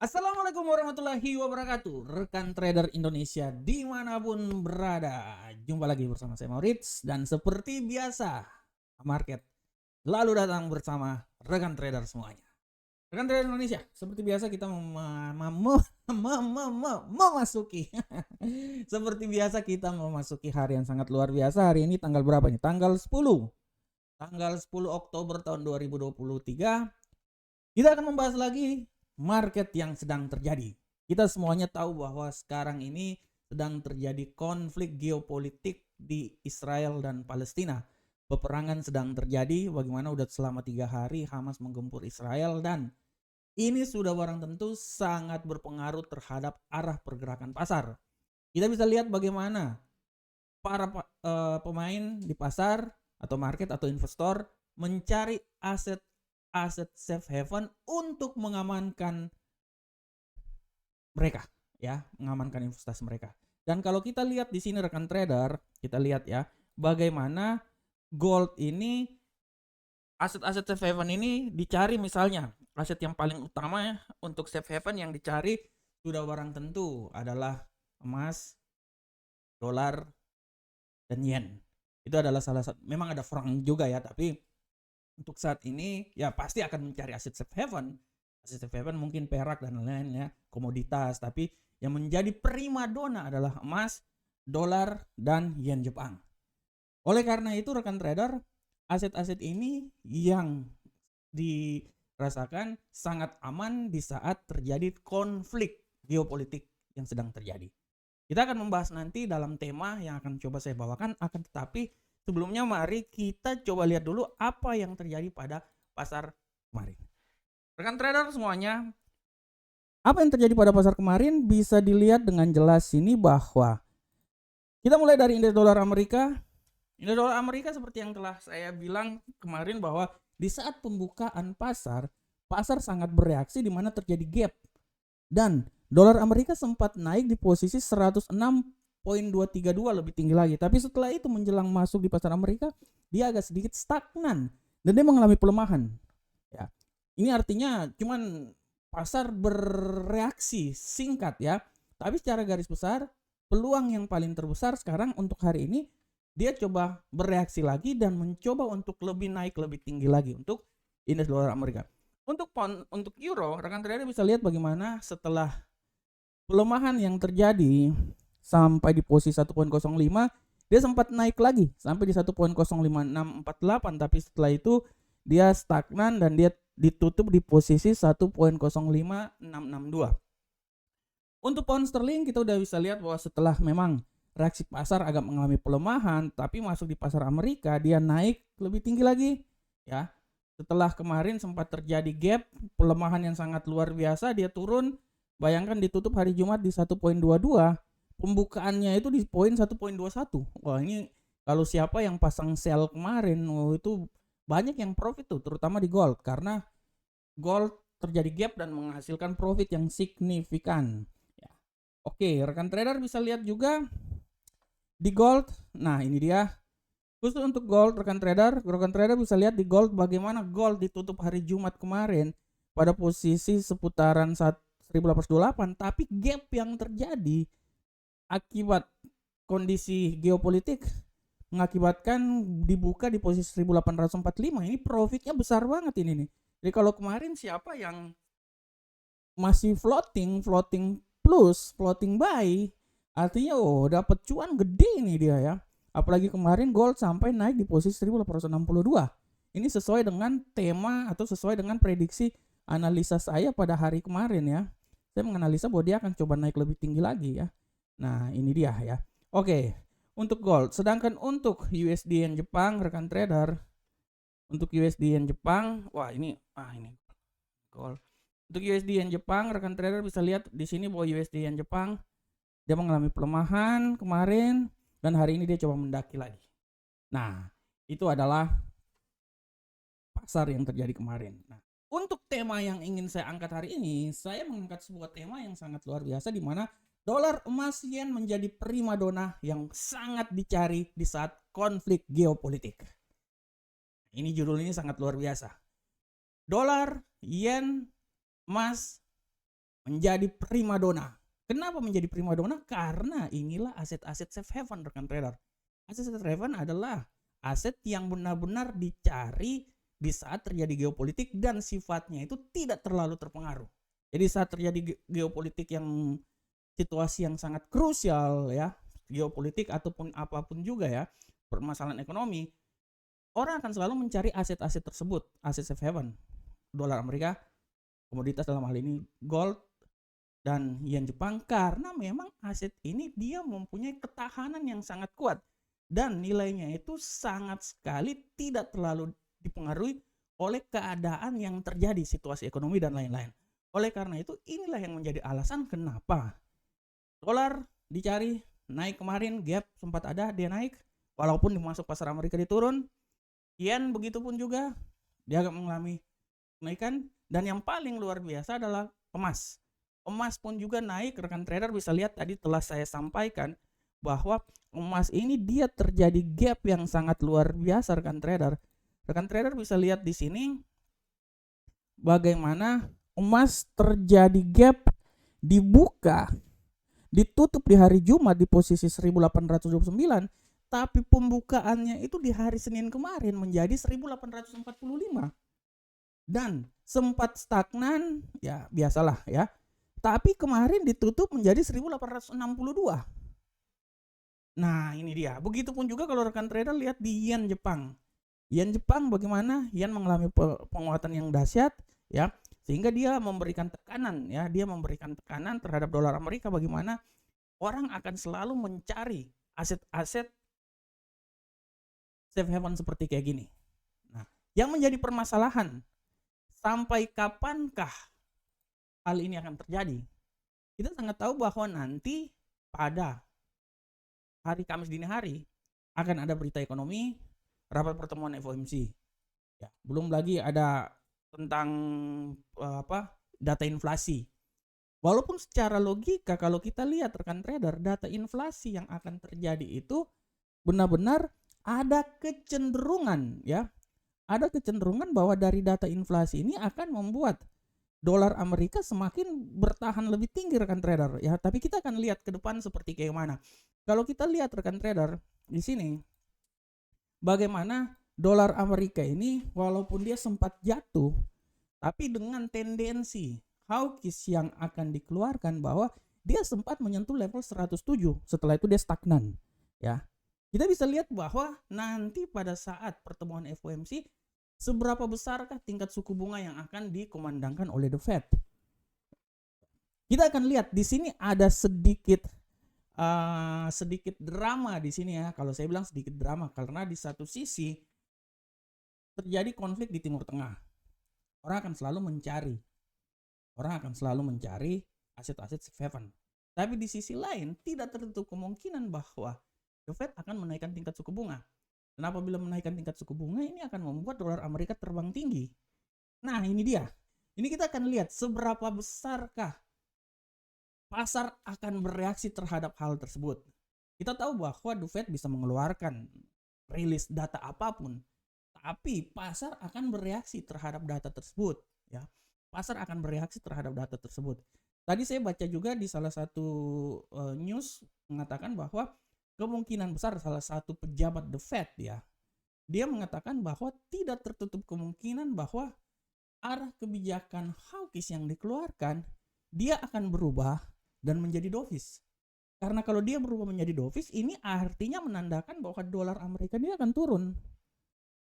Assalamualaikum warahmatullahi wabarakatuh, rekan trader Indonesia dimanapun berada. Jumpa lagi bersama saya Maurits dan seperti biasa market lalu datang bersama rekan trader semuanya. Rekan trader Indonesia, seperti biasa kita memasuki seperti biasa kita memasuki hari yang sangat luar biasa. Hari ini tanggal berapa nih? Tanggal 10 Oktober tahun 2023. Kita akan membahas lagi market yang sedang terjadi. Kita semuanya tahu bahwa sekarang ini sedang terjadi konflik geopolitik di Israel dan Palestina. Peperangan sedang terjadi, bagaimana udah selama 3 hari Hamas menggempur Israel, dan ini sudah barang tentu sangat berpengaruh terhadap arah pergerakan pasar. Kita bisa lihat bagaimana para pemain di pasar atau market atau investor mencari aset safe haven untuk mengamankan mereka, ya, mengamankan investasi mereka. Dan kalau kita lihat di sini rekan trader, kita lihat ya bagaimana gold ini, aset-aset safe haven ini dicari. Misalnya aset yang paling utama ya, untuk safe haven yang dicari sudah barang tentu adalah emas, dolar, dan yen. Itu adalah salah satu, memang ada franc juga ya, tapi untuk saat ini ya pasti akan mencari aset safe haven. Aset safe haven mungkin perak dan lain-lain ya, komoditas, tapi yang menjadi primadona adalah emas, dolar, dan yen Jepang. Oleh karena itu rekan trader, aset-aset ini yang dirasakan sangat aman di saat terjadi konflik geopolitik yang sedang terjadi. Kita akan membahas nanti dalam tema yang akan coba saya bawakan, akan tetapi sebelumnya mari kita coba lihat dulu apa yang terjadi pada pasar kemarin. Rekan trader semuanya, apa yang terjadi pada pasar kemarin bisa dilihat dengan jelas ini bahwa kita mulai dari indeks dolar Amerika. Indeks dolar Amerika seperti yang telah saya bilang kemarin bahwa di saat pembukaan pasar sangat bereaksi di mana terjadi gap. Dan dolar Amerika sempat naik di posisi 106.232, lebih tinggi lagi. Tapi setelah itu menjelang masuk di pasar Amerika, dia agak sedikit stagnan dan dia mengalami pelemahan. Ya. Ini artinya cuman pasar bereaksi singkat ya. Tapi secara garis besar, peluang yang paling terbesar sekarang untuk hari ini dia coba bereaksi lagi dan mencoba untuk lebih naik lebih tinggi lagi untuk indeks dolar Amerika. Untuk pound, untuk euro, rekan trader bisa lihat bagaimana setelah pelemahan yang terjadi sampai di posisi 1.05, dia sempat naik lagi sampai di 1.05648, tapi setelah itu dia stagnan dan dia ditutup di posisi 1.05662. Untuk pound sterling kita udah bisa lihat bahwa setelah memang reaksi pasar agak mengalami pelemahan, tapi masuk di pasar Amerika dia naik lebih tinggi lagi ya. Setelah kemarin sempat terjadi gap pelemahan yang sangat luar biasa, dia turun. Bayangkan ditutup hari Jumat di 1.22, pembukaannya itu di poin 1.21. Wah, ini kalau siapa yang pasang sell kemarin, itu banyak yang profit tuh, terutama di gold, karena gold terjadi gap dan menghasilkan profit yang signifikan. Ya. Oke, rekan trader bisa lihat juga di gold. Nah, ini dia. Khusus untuk gold, rekan trader bisa lihat di gold bagaimana gold ditutup hari Jumat kemarin pada posisi seputaran 1828, tapi gap yang terjadi akibat kondisi geopolitik mengakibatkan dibuka di posisi 1845. Ini profitnya besar banget ini nih. Jadi kalau kemarin siapa yang masih floating plus, floating buy, artinya dapat cuan gede nih dia ya. Apalagi kemarin gold sampai naik di posisi 1862. Ini sesuai dengan tema atau sesuai dengan prediksi analisa saya pada hari kemarin ya. Saya menganalisa bahwa dia akan coba naik lebih tinggi lagi ya. Nah, ini dia ya. Oke, untuk gold. Sedangkan untuk USD yen Jepang, rekan trader, untuk USD yen Jepang, wah ini gold. Untuk USD yen Jepang, rekan trader bisa lihat di sini bahwa USD yen Jepang dia mengalami pelemahan kemarin dan hari ini dia coba mendaki lagi. Nah, itu adalah pasar yang terjadi kemarin. Nah, untuk tema yang ingin saya angkat hari ini, saya mengangkat sebuah tema yang sangat luar biasa, di mana dolar, emas, yen menjadi primadona yang sangat dicari di saat konflik geopolitik. Ini judul ini sangat luar biasa. Dolar, yen, emas, menjadi primadona. Kenapa menjadi primadona? Karena inilah aset-aset safe haven, rekan trader. Aset safe haven adalah aset yang benar-benar dicari di saat terjadi geopolitik dan sifatnya itu tidak terlalu terpengaruh. Jadi saat terjadi geopolitik yang situasi yang sangat krusial ya, geopolitik ataupun apapun juga ya, permasalahan ekonomi, orang akan selalu mencari aset-aset tersebut, aset safe haven. Dolar Amerika, komoditas dalam hal ini gold dan yen Jepang, karena memang aset ini dia mempunyai ketahanan yang sangat kuat dan nilainya itu sangat sekali tidak terlalu dipengaruhi oleh keadaan yang terjadi, situasi ekonomi dan lain-lain. Oleh karena itu inilah yang menjadi alasan kenapa dolar dicari naik kemarin, gap sempat ada, dia naik walaupun dimasuk pasar Amerika diturun. Yen begitu pun juga dia agak mengalami kenaikan. Dan yang paling luar biasa adalah emas. Emas pun juga naik, rekan trader bisa lihat tadi telah saya sampaikan bahwa emas ini dia terjadi gap yang sangat luar biasa, rekan trader. Rekan trader bisa lihat di sini bagaimana emas terjadi gap, dibuka, ditutup di hari Jumat di posisi 1829, tapi pembukaannya itu di hari Senin kemarin menjadi 1845 dan sempat stagnan, ya biasalah ya. Tapi kemarin ditutup menjadi 1862. Nah, ini dia. Begitupun juga kalau rekan trader lihat di yen Jepang. Yen Jepang bagaimana? Yen mengalami penguatan yang dahsyat ya, sehingga dia memberikan tekanan ya, dia memberikan tekanan terhadap dolar Amerika. Bagaimana orang akan selalu mencari aset-aset safe haven seperti kayak gini. Nah, yang menjadi permasalahan, sampai kapankah hal ini akan terjadi? Kita sangat tahu bahwa nanti pada hari Kamis dini hari akan ada berita ekonomi, rapat pertemuan FOMC. Ya, belum lagi ada tentang data inflasi. Walaupun secara logika kalau kita lihat rekan trader, data inflasi yang akan terjadi itu benar-benar ada kecenderungan ya. Ada kecenderungan bahwa dari data inflasi ini akan membuat dolar Amerika semakin bertahan lebih tinggi, rekan trader ya. Tapi kita akan lihat ke depan seperti kayak mana. Kalau kita lihat rekan trader di sini bagaimana dolar Amerika ini walaupun dia sempat jatuh, tapi dengan tendensi hawkish yang akan dikeluarkan bahwa dia sempat menyentuh level 107, setelah itu dia stagnan ya. Kita bisa lihat bahwa nanti pada saat pertemuan FOMC seberapa besarkah tingkat suku bunga yang akan dikumandangkan oleh The Fed. Kita akan lihat di sini ada sedikit drama di sini ya. Kalau saya bilang sedikit drama karena di satu sisi terjadi konflik di Timur Tengah. Orang akan selalu mencari aset-aset safe haven. Tapi di sisi lain tidak tertutup kemungkinan bahwa The Fed akan menaikkan tingkat suku bunga. Dan apabila menaikkan tingkat suku bunga, ini akan membuat dolar Amerika terbang tinggi. Nah, ini dia. Ini kita akan lihat seberapa besarkah pasar akan bereaksi terhadap hal tersebut. Kita tahu bahwa The Fed bisa mengeluarkan rilis data apapun, tapi pasar akan bereaksi terhadap data tersebut. Ya, pasar akan bereaksi terhadap data tersebut. Tadi saya baca juga di salah satu news mengatakan bahwa kemungkinan besar salah satu pejabat The Fed ya, dia mengatakan bahwa tidak tertutup kemungkinan bahwa arah kebijakan hawkish yang dikeluarkan dia akan berubah dan menjadi dovish. Karena kalau dia berubah menjadi dovish, ini artinya menandakan bahwa dolar Amerika dia akan turun.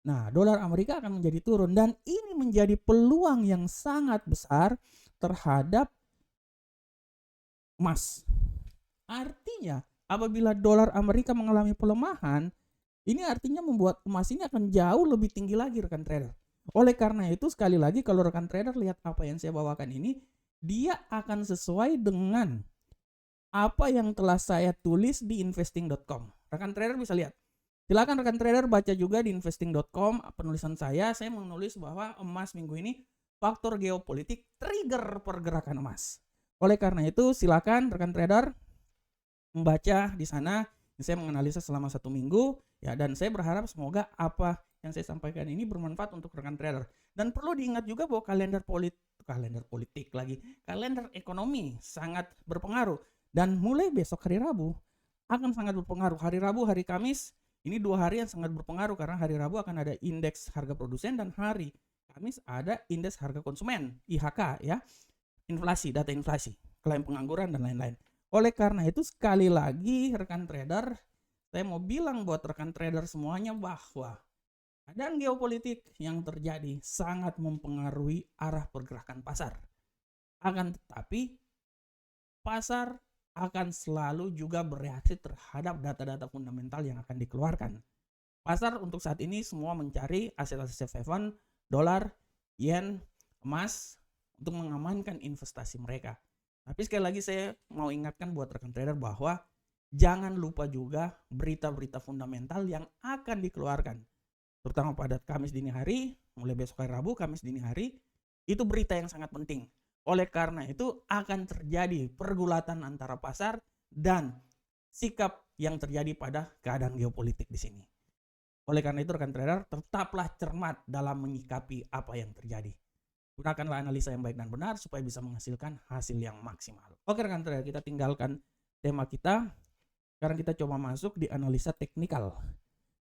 Nah, dolar Amerika akan menjadi turun dan ini menjadi peluang yang sangat besar terhadap emas. Artinya apabila dolar Amerika mengalami pelemahan, ini artinya membuat emas ini akan jauh lebih tinggi lagi, rekan trader. Oleh karena itu, sekali lagi kalau rekan trader lihat apa yang saya bawakan ini, dia akan sesuai dengan apa yang telah saya tulis di investing.com. Rekan trader bisa lihat. Silakan rekan trader baca juga di investing.com penulisan saya menulis bahwa emas minggu ini faktor geopolitik trigger pergerakan emas. Oleh karena itu, silakan rekan trader membaca di sana. Saya menganalisa selama 1 minggu ya, dan saya berharap semoga apa yang saya sampaikan ini bermanfaat untuk rekan trader. Dan perlu diingat juga bahwa kalender politik lagi, kalender ekonomi sangat berpengaruh. Dan mulai besok hari Rabu akan sangat berpengaruh. Hari Rabu, hari Kamis, ini 2 hari yang sangat berpengaruh karena hari Rabu akan ada indeks harga produsen dan hari Kamis ada indeks harga konsumen, IHK ya, inflasi, data inflasi, klaim pengangguran dan lain-lain. Oleh karena itu sekali lagi rekan trader, saya mau bilang buat rekan trader semuanya bahwa keadaan geopolitik yang terjadi sangat mempengaruhi arah pergerakan pasar. Akan tetapi pasar akan selalu juga bereaksi terhadap data-data fundamental yang akan dikeluarkan. Pasar untuk saat ini semua mencari aset-aset safe haven, dolar, yen, emas untuk mengamankan investasi mereka. Tapi sekali lagi saya mau ingatkan buat rekan trader bahwa jangan lupa juga berita-berita fundamental yang akan dikeluarkan. Terutama pada Kamis dini hari, mulai besok hari Rabu, Kamis dini hari, itu berita yang sangat penting. Oleh karena itu akan terjadi pergulatan antara pasar dan sikap yang terjadi pada keadaan geopolitik di sini. Oleh karena itu rekan trader, tetaplah cermat dalam menyikapi apa yang terjadi. Gunakanlah analisa yang baik dan benar supaya bisa menghasilkan hasil yang maksimal. Oke rekan trader, kita tinggalkan tema kita. Sekarang kita coba masuk di analisa teknikal.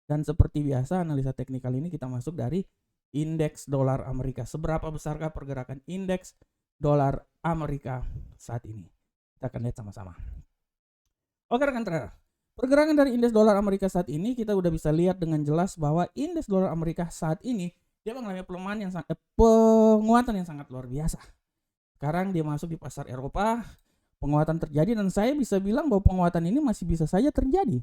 Dan seperti biasa analisa teknikal ini kita masuk dari indeks dolar Amerika. Seberapa besarkah pergerakan indeks dolar Amerika saat ini? Kita akan lihat sama-sama. Oke rekan trader, pergerakan dari indeks dolar Amerika saat ini kita udah bisa lihat dengan jelas bahwa indeks dolar Amerika saat ini dia mengalami pelemahan yang penguatan yang sangat luar biasa. Sekarang dia masuk di pasar Eropa, penguatan terjadi dan saya bisa bilang bahwa penguatan ini masih bisa saja terjadi.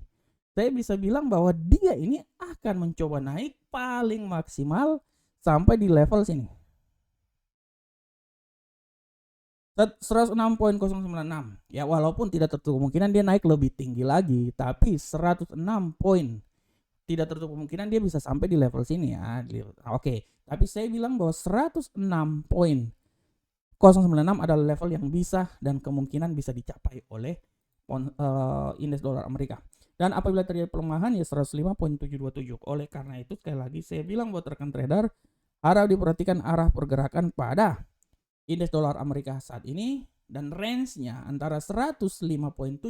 Saya bisa bilang bahwa dia ini akan mencoba naik paling maksimal sampai di level sini. 106.096 ya, walaupun tidak tertutup kemungkinan dia naik lebih tinggi lagi, tapi 106 poin tidak tertutup kemungkinan dia bisa sampai di level sini ya. Oke, tapi saya bilang bahwa 106.096 adalah level yang bisa dan kemungkinan bisa dicapai oleh indeks dolar Amerika. Dan apabila terjadi pelemahan ya 105.727. Oleh karena itu sekali lagi saya bilang buat rekan trader harap diperhatikan arah pergerakan pada indeks dolar Amerika saat ini dan range-nya antara 105.727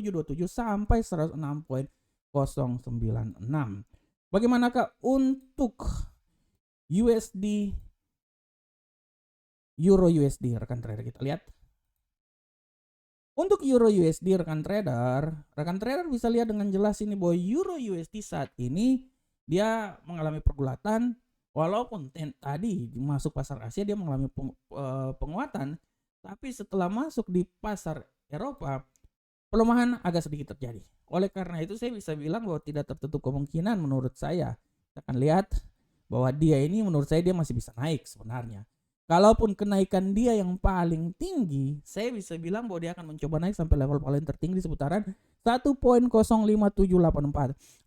sampai 106.096. Bagaimanakah untuk USD Euro USD rekan trader, kita lihat. Untuk Euro USD rekan trader bisa lihat dengan jelas ini bahwa Euro USD saat ini dia mengalami pergulatan. Walaupun tadi masuk pasar Asia dia mengalami penguatan, tapi setelah masuk di pasar Eropa pelemahan agak sedikit terjadi. Oleh karena itu saya bisa bilang bahwa tidak tertutup kemungkinan menurut saya. Kita akan lihat bahwa dia ini menurut saya dia masih bisa naik sebenarnya. Kalaupun kenaikan dia yang paling tinggi, saya bisa bilang bahwa dia akan mencoba naik sampai level paling tertinggi di seputaran 1.05784.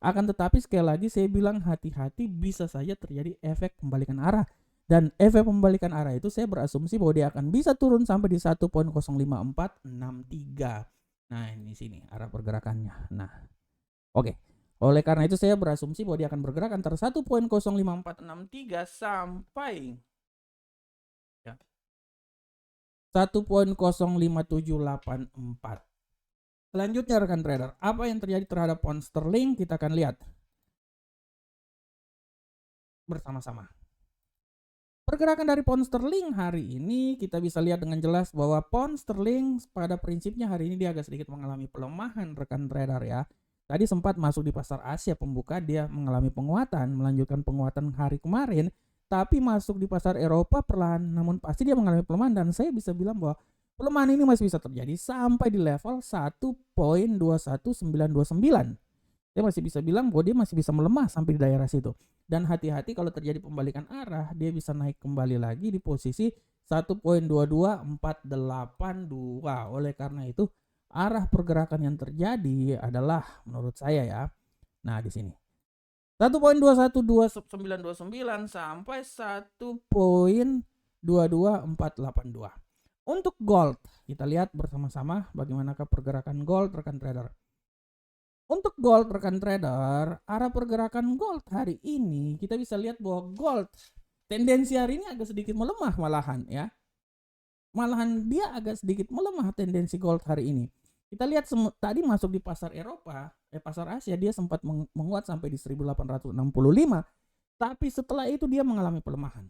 Akan tetapi sekali lagi saya bilang hati-hati, bisa saja terjadi efek pembalikan arah. Dan efek pembalikan arah itu saya berasumsi bahwa dia akan bisa turun sampai di 1.05463. Nah ini sini arah pergerakannya. Nah oke. Oleh karena itu saya berasumsi bahwa dia akan bergerak antara 1.05463 sampai 1.05784. Selanjutnya rekan trader, apa yang terjadi terhadap pound sterling kita akan lihat bersama-sama. Pergerakan dari pound sterling hari ini kita bisa lihat dengan jelas bahwa pound sterling pada prinsipnya hari ini dia agak sedikit mengalami pelemahan rekan trader ya. Tadi sempat masuk di pasar Asia pembuka dia mengalami penguatan, melanjutkan penguatan hari kemarin, tapi masuk di pasar Eropa perlahan namun pasti dia mengalami pelemahan dan saya bisa bilang bahwa pelemahan ini masih bisa terjadi sampai di level 1.21929. Dia masih bisa bilang bahwa dia masih bisa melemah sampai di daerah situ. Dan hati-hati kalau terjadi pembalikan arah, dia bisa naik kembali lagi di posisi 1.22482. Oleh karena itu, arah pergerakan yang terjadi adalah menurut saya ya. Nah, di sini 1.212.929 sampai 1.22482. Untuk gold, kita lihat bersama-sama bagaimanakah pergerakan gold rekan trader. Untuk gold rekan trader, arah pergerakan gold hari ini kita bisa lihat bahwa gold tendensi hari ini agak sedikit melemah malahan ya. malahan dia agak sedikit melemah tendensi gold hari ini. Kita lihat tadi masuk di pasar Eropa, pasar Asia dia sempat menguat sampai di 1865, tapi setelah itu dia mengalami pelemahan.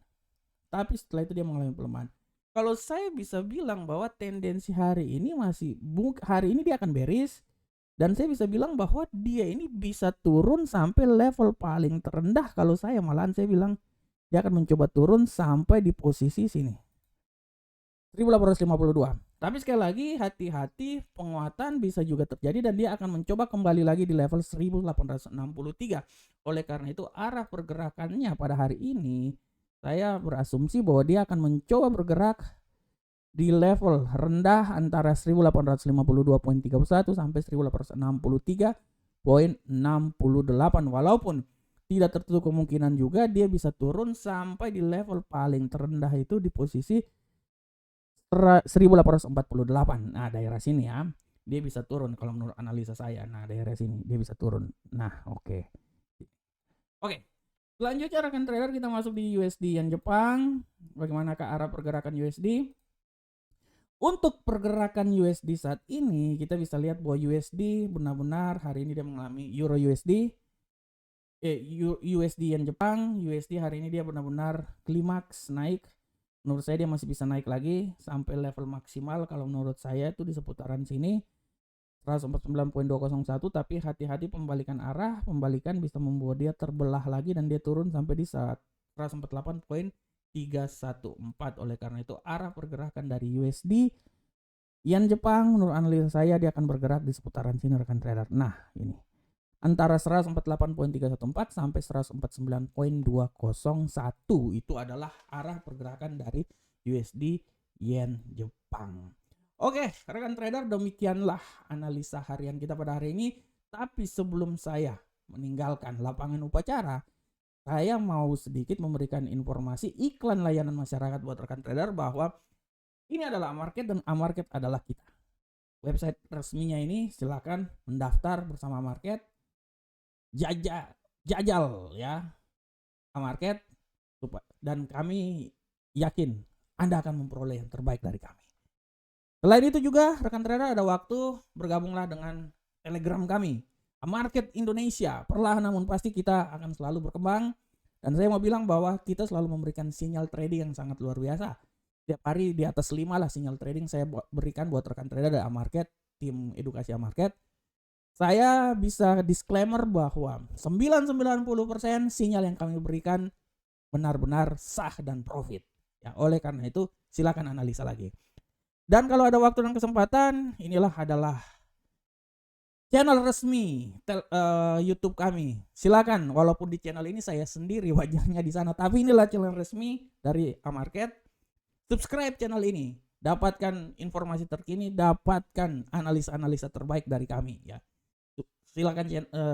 Kalau saya bisa bilang bahwa tendensi hari ini hari ini dia akan bearish, dan saya bisa bilang bahwa dia ini bisa turun sampai level paling terendah. Kalau saya bilang dia akan mencoba turun sampai di posisi sini 1852. Tapi sekali lagi hati-hati, penguatan bisa juga terjadi dan dia akan mencoba kembali lagi di level 1863. Oleh karena itu arah pergerakannya pada hari ini saya berasumsi bahwa dia akan mencoba bergerak di level rendah antara 1852.31 sampai 1863.68. Walaupun tidak tertutup kemungkinan juga dia bisa turun sampai di level paling terendah itu di posisi 1848. Nah, daerah sini ya. Dia bisa turun kalau menurut analisa saya. Nah, daerah sini dia bisa turun. Nah, oke. Selanjutnya rekan trader kita masuk di USD Yen Jepang. Bagaimana ke arah pergerakan USD? Untuk pergerakan USD saat ini kita bisa lihat bahwa USD benar-benar hari ini dia mengalami Euro USD Yen Jepang, USD hari ini dia benar-benar klimaks naik. Menurut saya dia masih bisa naik lagi sampai level maksimal kalau menurut saya itu di seputaran sini 149.201, tapi hati-hati pembalikan arah, pembalikan bisa membuat dia terbelah lagi dan dia turun sampai di 148.314. Oleh karena itu arah pergerakan dari USD Yen Jepang menurut analisa saya dia akan bergerak di seputaran sini rekan trader. Nah, ini antara 148.314 sampai 149.201 itu adalah arah pergerakan dari USD Yen Jepang. Oke, rekan trader, demikianlah analisa harian kita pada hari ini. Tapi sebelum saya meninggalkan lapangan upacara, saya mau sedikit memberikan informasi iklan layanan masyarakat buat rekan trader bahwa ini adalah Amarket dan Amarket adalah kita. Website resminya ini silakan mendaftar bersama Amarket. Jajal ya Amarket, dan kami yakin Anda akan memperoleh yang terbaik dari kami. Selain itu juga rekan trader ada waktu bergabunglah dengan Telegram kami Amarket Indonesia. Perlahan namun pasti kita akan selalu berkembang, dan saya mau bilang bahwa kita selalu memberikan sinyal trading yang sangat luar biasa. Tiap hari di atas 5 lah sinyal trading saya berikan buat rekan trader dari Amarket, tim edukasi Amarket. Saya bisa disclaimer bahwa 90% sinyal yang kami berikan benar-benar sah dan profit. Ya, oleh karena itu silakan analisa lagi. Dan kalau ada waktu dan kesempatan, inilah adalah channel resmi YouTube kami. Silakan, walaupun di channel ini saya sendiri wajahnya di sana, tapi inilah channel resmi dari Amarket. Subscribe channel ini, dapatkan informasi terkini, dapatkan analisa-analisa terbaik dari kami ya. Silakan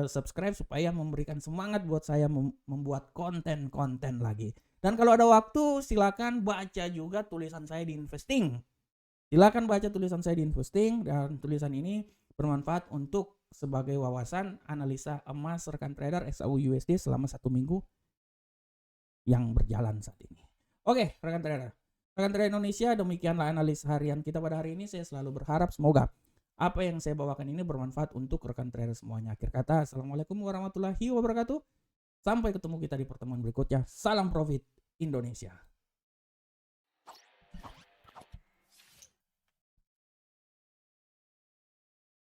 subscribe supaya memberikan semangat buat saya membuat konten-konten lagi. Dan kalau ada waktu silakan baca juga tulisan saya di Investing. Silakan baca tulisan saya di Investing, dan tulisan ini bermanfaat untuk sebagai wawasan analisa emas rekan trader XAU USD selama 1 minggu yang berjalan saat ini. Oke, rekan trader Indonesia, demikianlah analisa harian kita pada hari ini. Saya selalu berharap semoga apa yang saya bawakan ini bermanfaat untuk rekan trader semuanya. Akhir kata, assalamualaikum warahmatullahi wabarakatuh. Sampai ketemu kita di pertemuan berikutnya. Salam profit Indonesia.